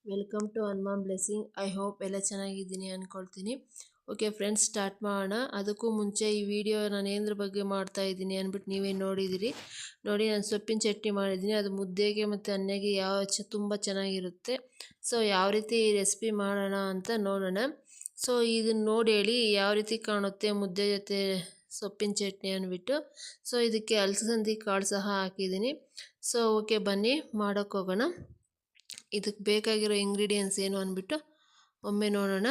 Welcome to Hanuman blessing. I hope ಎಲ್ಲ ಚೆನ್ನಾಗಿದ್ದೀನಿ ಅಂದ್ಕೊಳ್ತೀನಿ. ಓಕೆ ಫ್ರೆಂಡ್ಸ್, ಸ್ಟಾರ್ಟ್ ಮಾಡೋಣ. ಅದಕ್ಕೂ ಮುಂಚೆ ಈ ವಿಡಿಯೋ ನಾನು ಏನರ ಬಗ್ಗೆ ಮಾಡ್ತಾ ಇದ್ದೀನಿ ಅಂದ್ಬಿಟ್ಟು ನೀವೇ ನೋಡಿದಿರಿ. ನೋಡಿ, ನಾನು ಸೊಪ್ಪಿನ ಚಟ್ನಿ ಮಾಡಿದ್ದೀನಿ. ಅದು ಮುದ್ದೆಗೆ ಮತ್ತು ಅನ್ನಗೆ ತುಂಬ ಚೆನ್ನಾಗಿರುತ್ತೆ. ಸೊ ಯಾವ ರೀತಿ ರೆಸಿಪಿ ಮಾಡೋಣ ಅಂತ ನೋಡೋಣ. ಸೊ ಇದನ್ನು ನೋಡಿ ಹೇಳಿ ಯಾವ ರೀತಿ ಕಾಣುತ್ತೆ ಮುದ್ದೆ ಜೊತೆ ಸೊಪ್ಪಿನ ಚಟ್ನಿ ಅಂದ್ಬಿಟ್ಟು. ಸೊ ಇದಕ್ಕೆ ಅಲಸಂದಿ ಕಾಳು ಸಹ ಹಾಕಿದ್ದೀನಿ. ಸೊ ಓಕೆ, ಬನ್ನಿ ಮಾಡೋಕ್ಕೆ ಹೋಗೋಣ. ಇದಕ್ಕೆ ಬೇಕಾಗಿರೋ ಇಂಗ್ರೀಡಿಯೆಂಟ್ಸ್ ಏನು ಅಂದ್ಬಿಟ್ಟು ಒಮ್ಮೆ ನೋಡೋಣ.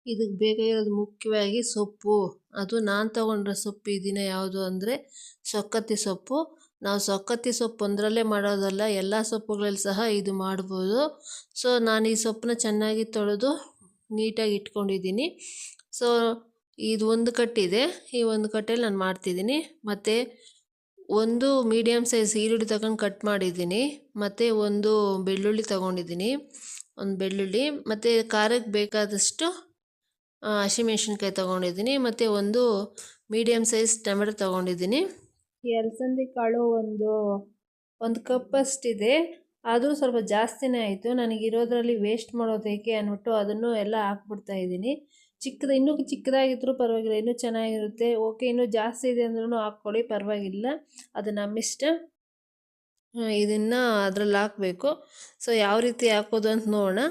ಇದಕ್ಕೆ ಬೇಕಾಗಿರೋದು ಮುಖ್ಯವಾಗಿ ಸೊಪ್ಪು. ಅದು ನಾನು ತೊಗೊಂಡ್ರೆ ಸೊಪ್ಪು ಈ ದಿನ ಯಾವುದು ಅಂದರೆ ಸೊಕ್ಕತ್ತಿ ಸೊಪ್ಪು. ನಾವು ಸೊಕ್ಕತ್ತಿ ಸೊಪ್ಪು ಒಂದರಲ್ಲೇ ಮಾಡೋದಲ್ಲ, ಎಲ್ಲ ಸೊಪ್ಪುಗಳಲ್ಲಿ ಸಹ ಇದು ಮಾಡ್ಬೋದು. ಸೊ ನಾನು ಈ ಸೊಪ್ಪನ್ನ ಚೆನ್ನಾಗಿ ತೊಳೆದು ನೀಟಾಗಿ ಇಟ್ಕೊಂಡಿದ್ದೀನಿ. ಸೊ ಇದು ಒಂದು ಕಟ್ಟಿದೆ, ಈ ಒಂದು ಕಟ್ಟೆಯಲ್ಲಿ ನಾನು ಮಾಡ್ತಿದ್ದೀನಿ. ಮತ್ತು ಒಂದು ಮೀಡಿಯಮ್ ಸೈಜ್ ಈರುಳ್ಳಿ ತಗೊಂಡು ಕಟ್ ಮಾಡಿದ್ದೀನಿ. ಮತ್ತು ಒಂದು ಬೆಳ್ಳುಳ್ಳಿ ತೊಗೊಂಡಿದ್ದೀನಿ, ಒಂದು ಬೆಳ್ಳುಳ್ಳಿ. ಮತ್ತು ಖಾರಕ್ಕೆ ಬೇಕಾದಷ್ಟು ಹಸಿಮೆಣ್ಸಿನ್ಕಾಯಿ ತೊಗೊಂಡಿದ್ದೀನಿ. ಮತ್ತು ಒಂದು ಮೀಡಿಯಮ್ ಸೈಜ್ ಟೊಮೆಟೊ ತೊಗೊಂಡಿದ್ದೀನಿ. ಈ ಅಲಸಂದಿ ಕಾಳು ಒಂದು ಕಪ್ಪಷ್ಟಿದೆ, ಆದರೂ ಸ್ವಲ್ಪ ಜಾಸ್ತಿನೇ ಆಯಿತು. ನನಗಿರೋದ್ರಲ್ಲಿ ವೇಸ್ಟ್ ಮಾಡೋದು ಏಕೆ ಅಂದ್ಬಿಟ್ಟು ಅದನ್ನು ಎಲ್ಲ ಹಾಕ್ಬಿಡ್ತಾಯಿದ್ದೀನಿ. ಇನ್ನೂ ಚಿಕ್ಕದಾಗಿದ್ದರೂ ಪರವಾಗಿಲ್ಲ, ಇನ್ನೂ ಚೆನ್ನಾಗಿರುತ್ತೆ. ಓಕೆ, ಇನ್ನೂ ಜಾಸ್ತಿ ಇದೆ ಅಂದ್ರೂ ಹಾಕ್ಕೊಳ್ಳಿ, ಪರವಾಗಿಲ್ಲ, ಅದು ನಮ್ಮಿಷ್ಟ. ಇದನ್ನು ಅದರಲ್ಲಿ ಹಾಕಬೇಕು. ಸೊ ಯಾವ ರೀತಿ ಹಾಕೋದು ಅಂತ ನೋಡೋಣ.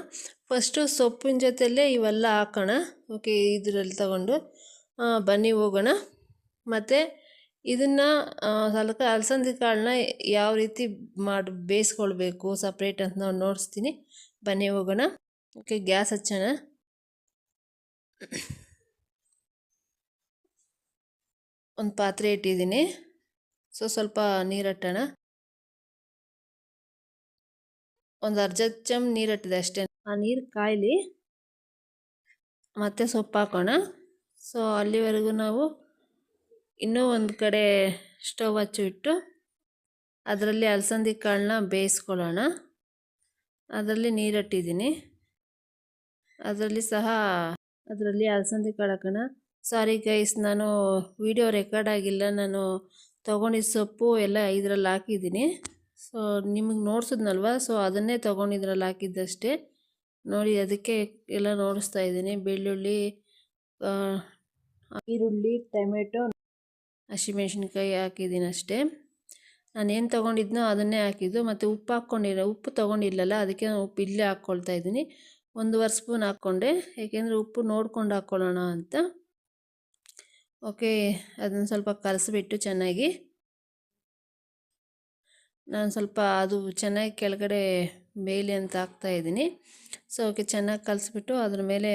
ಫಸ್ಟು ಸೊಪ್ಪಿನ ಜೊತೆಯಲ್ಲೇ ಇವೆಲ್ಲ ಹಾಕೋಣ. ಓಕೆ, ಇದರಲ್ಲಿ ತಗೊಂಡು ಬನ್ನಿ ಹೋಗೋಣ. ಮತ್ತು ಇದನ್ನು ಸ್ವಲ್ಪ ಅಲಸಂದಿ ಕಾಳನ್ನ ಯಾವ ರೀತಿ ಬೇಯಿಸ್ಕೊಳ್ಬೇಕು ಸಪ್ರೇಟ್ ಅಂತ ನಾವು ನೋಡಿಸ್ತೀನಿ. ಬನ್ನಿ ಹೋಗೋಣ. ಓಕೆ, ಗ್ಯಾಸ್ ಹಚ್ಚೋಣ. ಒಂದು ಪಾತ್ರೆ ಇಟ್ಟಿದ್ದೀನಿ. ಸೊ ಸ್ವಲ್ಪ ನೀರು ಹಟ್ಟೋಣ. ಒಂದು ಅರ್ಧ ಚಮ್ ನೀರು ಹಟ್ಟಿದೆ ಅಷ್ಟೇ. ಆ ನೀರು ಕಾಯಲಿ, ಮತ್ತೆ ಸೊಪ್ಪು ಹಾಕೋಣ. ಸೊ ಅಲ್ಲಿವರೆಗೂ ನಾವು ಇನ್ನೂ ಒಂದು ಕಡೆ ಸ್ಟವ್ ಹಚ್ಚಿಬಿಟ್ಟು ಅದರಲ್ಲಿ ಅಲಸಂದಿ ಕಾಳನ್ನ ಬೇಯಿಸ್ಕೊಳ್ಳೋಣ. ಅದರಲ್ಲಿ ನೀರು ಹಟ್ಟಿದ್ದೀನಿ, ಅದರಲ್ಲಿ ಅಲಸಂದಿ ಕಾಳು ಹಾಕೋಣ. ಸಾರಿ ಗೈಸ್, ನಾನು ವಿಡಿಯೋ ರೆಕಾರ್ಡ್ ಆಗಿಲ್ಲ. ನಾನು ತೊಗೊಂಡಿದ್ದ ಸೊಪ್ಪು ಎಲ್ಲ ಇದರಲ್ಲಿ ಹಾಕಿದ್ದೀನಿ. ಸೊ ನಿಮಗೆ ನೋಡ್ಸಿದ್ನಲ್ವ, ಸೊ ಅದನ್ನೇ ತೊಗೊಂಡಿದ್ರಲ್ಲಿ ಹಾಕಿದ್ದಷ್ಟೇ. ನೋಡಿ, ಅದಕ್ಕೆ ಎಲ್ಲ ನೋಡಿಸ್ತಾ ಇದ್ದೀನಿ. ಬೆಳ್ಳುಳ್ಳಿ, ಈರುಳ್ಳಿ, ಟೊಮೆಟೊ, ಹಸಿಮೆಣ್ಸಿನ್ಕಾಯಿ ಹಾಕಿದ್ದೀನಿ ಅಷ್ಟೇ. ನಾನೇನು ತೊಗೊಂಡಿದ್ನೋ ಅದನ್ನೇ ಹಾಕಿದ್ದು. ಮತ್ತು ಉಪ್ಪು ತೊಗೊಂಡಿಲ್ಲಲ್ಲ, ಅದಕ್ಕೆ ನಾನು ಉಪ್ಪು ಇಲ್ಲೇ ಹಾಕ್ಕೊಳ್ತಾ ಇದ್ದೀನಿ. 1.5 ಸ್ಪೂನ್ ಹಾಕ್ಕೊಂಡೆ, ಏಕೆಂದರೆ ಉಪ್ಪು ನೋಡ್ಕೊಂಡು ಹಾಕ್ಕೊಳ್ಳೋಣ ಅಂತ. ಓಕೆ, ಅದನ್ನು ಸ್ವಲ್ಪ ಕಲಸಿಬಿಟ್ಟು ಚೆನ್ನಾಗಿ ನಾನು ಸ್ವಲ್ಪ ಅದು ಚೆನ್ನಾಗಿ ಕೆಳಗಡೆ ಬೇಯಲಿ ಅಂತ ಹಾಕ್ತಾಯಿದ್ದೀನಿ. ಸೊ ಓಕೆ, ಚೆನ್ನಾಗಿ ಕಲಸಿಬಿಟ್ಟು ಅದ್ರ ಮೇಲೆ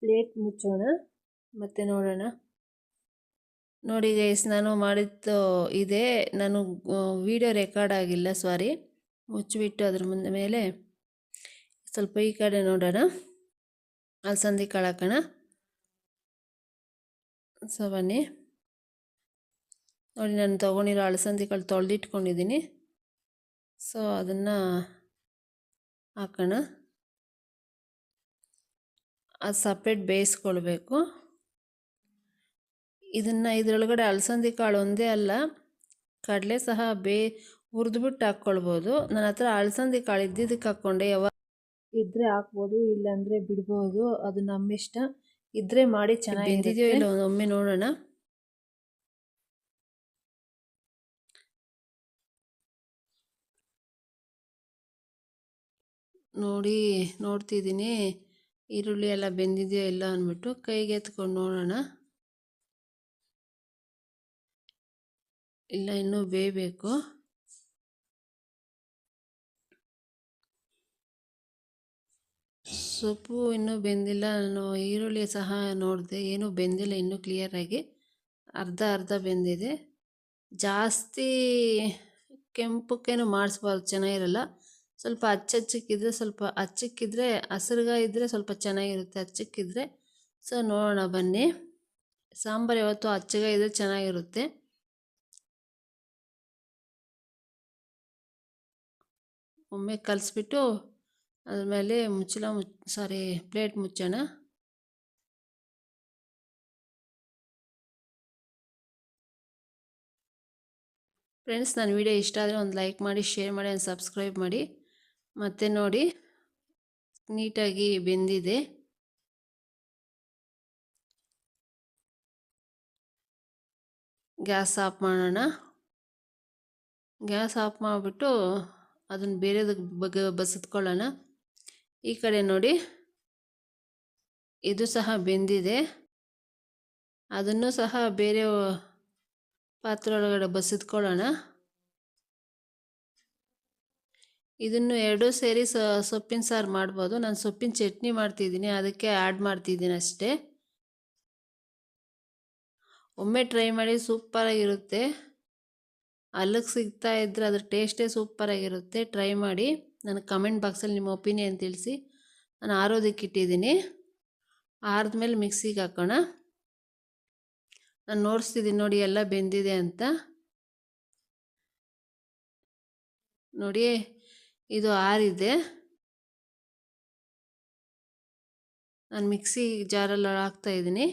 ಪ್ಲೇಟ್ ಮುಚ್ಚೋಣ. ಮತ್ತು ನೋಡೋಣ. ನೋಡಿ ಗೈಸ್, ನಾನು ಮಾಡಿದ್ದು ಇದೆ. ನಾನು ವಿಡಿಯೋ ರೆಕಾರ್ಡ್ ಆಗಿಲ್ಲ, ಸಾರಿ. ಮುಚ್ಚಿಬಿಟ್ಟು ಅದ್ರ ಮೇಲೆ ಸ್ವಲ್ಪ ಈ ಕಡೆ ನೋಡೋಣ. ಅಲಸಂದಿ ಕಾಳು ಹಾಕೋಣ. ಸೊ ಬನ್ನಿ ನೋಡಿ, ನಾನು ತೊಗೊಂಡಿರೋ ಅಲಸಂದಿ ಕಾಳು ತೊಳೆದಿಟ್ಕೊಂಡಿದ್ದೀನಿ. ಸೊ ಅದನ್ನು ಹಾಕೋಣ. ಅದು ಸಪ್ರೇಟ್ ಬೇಯಿಸ್ಕೊಳ್ಬೇಕು. ಇದರೊಳಗಡೆ ಅಲಸಂದಿ ಕಾಳು ಒಂದೇ ಅಲ್ಲ, ಕಡಲೆ ಸಹ ಹುರಿದ್ಬಿಟ್ಟು ಹಾಕ್ಕೊಳ್ಬೋದು. ನನ್ನ ಹತ್ರ ಅಲಸಂದಿ ಕಾಳು ಇದ್ದಿದ್ದಕ್ಕೆ ಹಾಕ್ಕೊಂಡೆ. ಯಾವಾಗ ಇದ್ದರೆ ಹಾಕ್ಬೋದು, ಇಲ್ಲಾಂದರೆ ಬಿಡ್ಬೋದು, ಅದು ನಮ್ಮಿಷ್ಟ. ಇದ್ದರೆ ಮಾಡಿ ಚೆನ್ನಾಗಿದೆಯೋ ಇಲ್ಲ ಒಮ್ಮೆ ನೋಡೋಣ. ನೋಡ್ತಿದ್ದೀನಿ ಈರುಳ್ಳಿ ಎಲ್ಲ ಬೆಂದಿದೆಯೋ ಇಲ್ಲ ಅಂದ್ಬಿಟ್ಟು ಕೈಗೆ ಎತ್ಕೊಂಡು ನೋಡೋಣ. ಇಲ್ಲ, ಇನ್ನೂ ಬೇಯಬೇಕು. ಸೊಪ್ಪು ಇನ್ನೂ ಬೆಂದಿಲ್ಲ. ನಾನು ಈರುಳ್ಳಿ ಸಹ ನೋಡಿದೆ, ಏನೂ ಬೆಂದಿಲ್ಲ ಇನ್ನೂ ಕ್ಲಿಯರಾಗಿ. ಅರ್ಧ ಬೆಂದಿದೆ. ಜಾಸ್ತಿ ಕೆಂಪಕ್ಕೇನು ಮಾಡಿಸ್ಬಾರ್ದು, ಚೆನ್ನಾಗಿರಲ್ಲ. ಸ್ವಲ್ಪ ಅಚ್ಚಕ್ಕಿದ್ರೆ ಹಸಿರುಗಾಯಿ ಇದ್ದರೆ ಸ್ವಲ್ಪ ಚೆನ್ನಾಗಿರುತ್ತೆ, ಅಚ್ಚಕ್ಕಿದ್ರೆ. ಸೊ ನೋಡೋಣ ಬನ್ನಿ. ಸಾಂಬಾರು ಯಾವತ್ತೂ ಅಚ್ಚಗಾಯಿ ಇದ್ದರೆ ಚೆನ್ನಾಗಿರುತ್ತೆ. ಒಮ್ಮೆ ಕಲಿಸ್ಬಿಟ್ಟು ಅದ್ರ ಮೇಲೆ ಪ್ಲೇಟ್ ಮುಚ್ಚೋಣ. ಫ್ರೆಂಡ್ಸ್, ನನ್ನ ವಿಡಿಯೋ ಇಷ್ಟ ಆದರೆ ಒಂದು ಲೈಕ್ ಮಾಡಿ, ಶೇರ್ ಮಾಡಿ, ಸಬ್ಸ್ಕ್ರೈಬ್ ಮಾಡಿ. ಮತ್ತು ನೋಡಿ, ನೀಟಾಗಿ ಬೆಂದಿದೆ. ಗ್ಯಾಸ್ ಆಫ್ ಮಾಡೋಣ. ಗ್ಯಾಸ್ ಆಫ್ ಮಾಡಿಬಿಟ್ಟು ಅದನ್ನು ಬೇರೆದಕ್ಕೆ ಬಸಿದ್ಕೊಳ್ಳೋಣ. ಈ ಕಡೆ ನೋಡಿ, ಇದು ಸಹ ಬೆಂದಿದೆ. ಅದನ್ನು ಸಹ ಬೇರೆ ಪಾತ್ರೆ ಒಳಗಡೆ ಬಸಿದ್ಕೊಳ್ಳೋಣ. ಇದನ್ನು ಎರಡೂ ಸೇರಿ ಸೊಪ್ಪಿನ ಸಾರು ಮಾಡ್ಬೋದು. ನಾನು ಸೊಪ್ಪಿನ ಚಟ್ನಿ ಮಾಡ್ತಿದ್ದೀನಿ, ಅದಕ್ಕೆ ಆ್ಯಡ್ ಮಾಡ್ತಿದ್ದೀನಿ ಅಷ್ಟೇ. ಒಮ್ಮೆ ಟ್ರೈ ಮಾಡಿ, ಸೂಪರಾಗಿರುತ್ತೆ. ಅಲ್ಲಿಗೆ ಸಿಗ್ತಾ ಇದ್ದರೆ ಅದ್ರ ಟೇಸ್ಟೇ ಸೂಪರಾಗಿರುತ್ತೆ. ಟ್ರೈ ಮಾಡಿ, ನನಗೆ ಕಮೆಂಟ್ ಬಾಕ್ಸಲ್ಲಿ ನಿಮ್ಮ ಒಪಿನಿಯನ್ ತಿಳಿಸಿ. ನಾನು ಆರೋದಕ್ಕೆ ಇಟ್ಟಿದ್ದೀನಿ. ಆರಿದ್ಮೇಲೆ ಮಿಕ್ಸಿಗೆ ಹಾಕೋಣ. ನಾನು ನೋಡಿಸ್ತಿದ್ದೀನಿ ನೋಡಿ, ಎಲ್ಲ ಬೆಂದಿದೆ ಅಂತ ನೋಡಿ. ಇದು ಆರಿದೆ. ನಾನು ಮಿಕ್ಸಿ ಜಾರಲ್ಲಿ ಹಾಕ್ತಾಯಿದ್ದೀನಿ.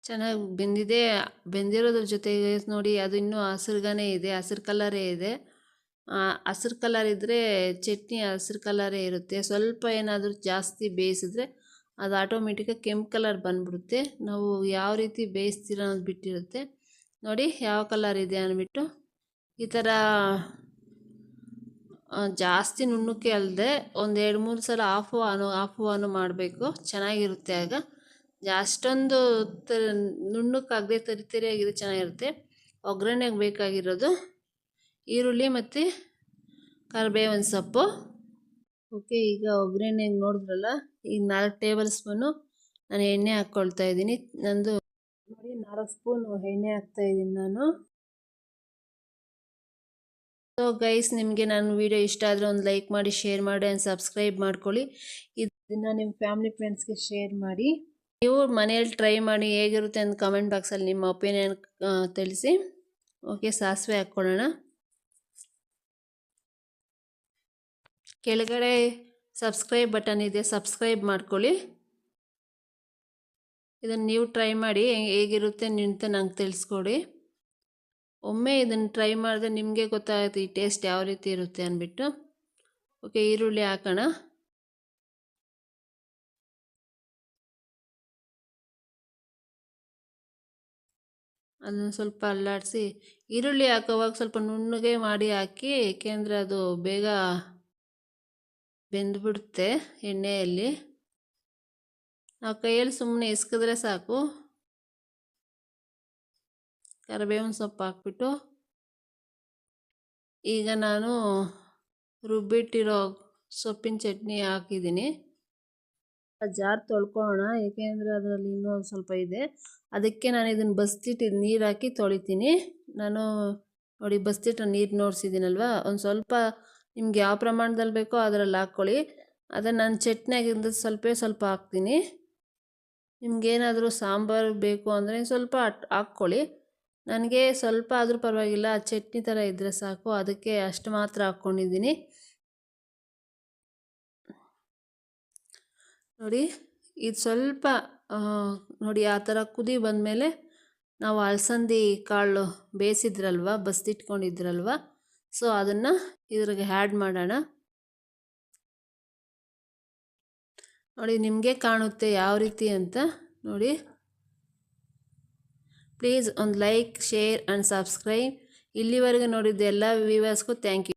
ಚೆನ್ನಾಗಿ ಬೆಂದಿದೆ. ಬೆಂದಿರೋದ್ರ ಜೊತೆಗೆ ನೋಡಿ, ಅದು ಇನ್ನೂ ಹಸಿರುಗಾನೇ ಇದೆ, ಹಸಿರು ಕಲರೇ ಇದೆ. ಹಸಿರು ಕಲರ್ ಇದ್ದರೆ ಚಟ್ನಿ ಹಸಿರು ಕಲರೇ ಇರುತ್ತೆ. ಸ್ವಲ್ಪ ಏನಾದರೂ ಜಾಸ್ತಿ ಬೇಯಿಸಿದ್ರೆ ಅದು ಆಟೋಮೆಟಿಕಾಗಿ ಕೆಂಪು ಕಲರ್ ಬಂದುಬಿಡುತ್ತೆ. ನಾವು ಯಾವ ರೀತಿ ಬೇಯಿಸ್ತೀರ ಅನ್ನೋದು ಬಿಟ್ಟಿರುತ್ತೆ. ನೋಡಿ ಯಾವ ಕಲರ್ ಇದೆ ಅಂದ್ಬಿಟ್ಟು. ಈ ಥರ ಜಾಸ್ತಿ ನುಣ್ಣಕ್ಕೆ ಅಲ್ಲದೆ ಒಂದು 2-3 ಸಲ ಆಫು ಆನು ಮಾಡಬೇಕು. ಚೆನ್ನಾಗಿರುತ್ತೆ ಆಗ. ಅಷ್ಟೊಂದು ನುಣ್ಣಕ್ಕಾಗದೆ ತರಿಯಾಗಿದೆ, ಚೆನ್ನಾಗಿರುತ್ತೆ. ಒಗ್ಗರಣೆಗೆ ಬೇಕಾಗಿರೋದು ಈರುಳ್ಳಿ ಮತ್ತು ಕರಿಬೇವಿನ ಸೊಪ್ಪು. ಓಕೆ, ಈಗ ಒಗ್ಗರಣೆಗೆ ನೋಡಿದ್ರಲ್ಲ, ಈಗ 4 ಟೇಬಲ್ ಸ್ಪೂನು ನಾನು ಎಣ್ಣೆ ಹಾಕ್ಕೊಳ್ತಾ ಇದ್ದೀನಿ. ನಂದು ನೋಡಿ 4 ಸ್ಪೂನು ಎಣ್ಣೆ ಹಾಕ್ತಾಯಿದ್ದೀನಿ ನಾನು. ಸೊ ಗೈಸ್, ನಿಮಗೆ ನನ್ನ ವಿಡಿಯೋ ಇಷ್ಟ ಆದರೆ ಒಂದು ಲೈಕ್ ಮಾಡಿ, ಶೇರ್ ಮಾಡಿ ಆ್ಯಂಡ್ ಸಬ್ಸ್ಕ್ರೈಬ್ ಮಾಡ್ಕೊಳ್ಳಿ. ಇದನ್ನು ನಿಮ್ಮ ಫ್ಯಾಮಿಲಿ ಫ್ರೆಂಡ್ಸ್ಗೆ ಶೇರ್ ಮಾಡಿ. ನೀವು ಮನೆಯಲ್ಲಿ ಟ್ರೈ ಮಾಡಿ ಹೇಗಿರುತ್ತೆ ಅಂತ ಕಮೆಂಟ್ ಬಾಕ್ಸಲ್ಲಿ ನಿಮ್ಮ ಒಪಿನಿಯನ್ ತಿಳಿಸಿ. ಓಕೆ, ಸಾಸಿವೆ ಹಾಕ್ಕೊಳ್ಳೋಣ. ಕೆಳಗಡೆ ಸಬ್ಸ್ಕ್ರೈಬ್ ಬಟನ್ ಇದೆ, ಸಬ್ಸ್ಕ್ರೈಬ್ ಮಾಡ್ಕೊಳ್ಳಿ. ಇದನ್ನು ನೀವು ಟ್ರೈ ಮಾಡಿ ಹೇಗಿರುತ್ತೆ ಅಂತ ನಂಗೆ ತಿಳಿಸ್ಕೊಡಿ. ಒಮ್ಮೆ ಇದನ್ನು ಟ್ರೈ ಮಾಡಿದ್ರೆ ನಿಮಗೆ ಗೊತ್ತಾಗುತ್ತೆ ಈ ಟೇಸ್ಟ್ ಯಾವ ರೀತಿ ಇರುತ್ತೆ ಅಂದ್ಬಿಟ್ಟು. ಓಕೆ, ಈರುಳ್ಳಿ ಹಾಕೋಣ. ಅದನ್ನು ಸ್ವಲ್ಪ ಅಲ್ಲಾಡಿಸಿ, ಈರುಳ್ಳಿ ಹಾಕೋವಾಗ ಸ್ವಲ್ಪ ನುಣ್ಣಗೆ ಮಾಡಿ ಹಾಕಿ, ಏಕೆಂದರೆ ಅದು ಬೇಗ ಬೆಂದುಬಿಡುತ್ತೆ ಎಣ್ಣೆಯಲ್ಲಿ. ನಾವು ಕೈಯಲ್ಲಿ ಸುಮ್ಮನೆ ಎಸ್ಕಿದ್ರೆ ಸಾಕು. ಕರಿಬೇವಿನ ಸೊಪ್ಪು ಹಾಕ್ಬಿಟ್ಟು ಈಗ ನಾನು ರುಬ್ಬಿಟ್ಟಿರೋ ಸೊಪ್ಪಿನ ಚಟ್ನಿ ಹಾಕಿದ್ದೀನಿ. ಜಾರ್ ತೊಳ್ಕೊಳ್ಳೋಣ, ಏಕೆಂದರೆ ಅದರಲ್ಲಿ ಇನ್ನೂ ಸ್ವಲ್ಪ ಇದೆ. ಅದಕ್ಕೆ ನಾನು ಇದನ್ನು ಬಸ್ತಿಟ್ಟು ನೀರು ಹಾಕಿ ತೊಳಿತೀನಿ. ನಾನು ನೋಡಿ ಬಸ್ತಿಟ್ಟು ನೀರು ನೋಡಿಸಿದ್ದೀನಲ್ವ, ಒಂದು ಸ್ವಲ್ಪ ನಿಮ್ಗೆ ಯಾವ ಪ್ರಮಾಣದಲ್ಲಿ ಬೇಕೋ ಅದರಲ್ಲಿ ಹಾಕ್ಕೊಳ್ಳಿ. ಅದನ್ನು ನಾನು ಚಟ್ನಿಯಾಗಿಂದ ಸ್ವಲ್ಪ ಹಾಕ್ತೀನಿ. ನಿಮಗೇನಾದರೂ ಸಾಂಬಾರು ಬೇಕು ಅಂದರೆ ಸ್ವಲ್ಪ ಹಾಕ್ಕೊಳ್ಳಿ. ನನಗೆ ಸ್ವಲ್ಪ ಆದರೂ ಪರವಾಗಿಲ್ಲ, ಚಟ್ನಿ ಥರ ಇದ್ದರೆ ಸಾಕು, ಅದಕ್ಕೆ ಅಷ್ಟು ಮಾತ್ರ ಹಾಕ್ಕೊಂಡಿದ್ದೀನಿ. ನೋಡಿ, ಇದು ಸ್ವಲ್ಪ ನೋಡಿ ಆ ಥರ ಕುದಿ ಬಂದಮೇಲೆ ನಾವು ಅಲಸಂದಿ ಕಾಳು ಬೇಯಿಸಿದ್ರಲ್ವ, ಬಸ್ತಿಟ್ಕೊಂಡಿದ್ರಲ್ವ, ಸೊ ಅದನ್ನು ಇದ್ರಿಗೆ ಆ್ಯಡ್ ಮಾಡೋಣ. ನೋಡಿ, ನಿಮಗೆ ಕಾಣುತ್ತೆ ಯಾವ ರೀತಿ ಅಂತ ನೋಡಿ. ಪ್ಲೀಸ್ ಒಂದು ಲೈಕ್, ಶೇರ್ ಆ್ಯಂಡ್ ಸಬ್ಸ್ಕ್ರೈಬ್. ಇಲ್ಲಿವರೆಗೆ ನೋಡಿದ್ದ ಎಲ್ಲ ವ್ಯೂವರ್ಸ್ಗೂ ಥ್ಯಾಂಕ್ ಯು.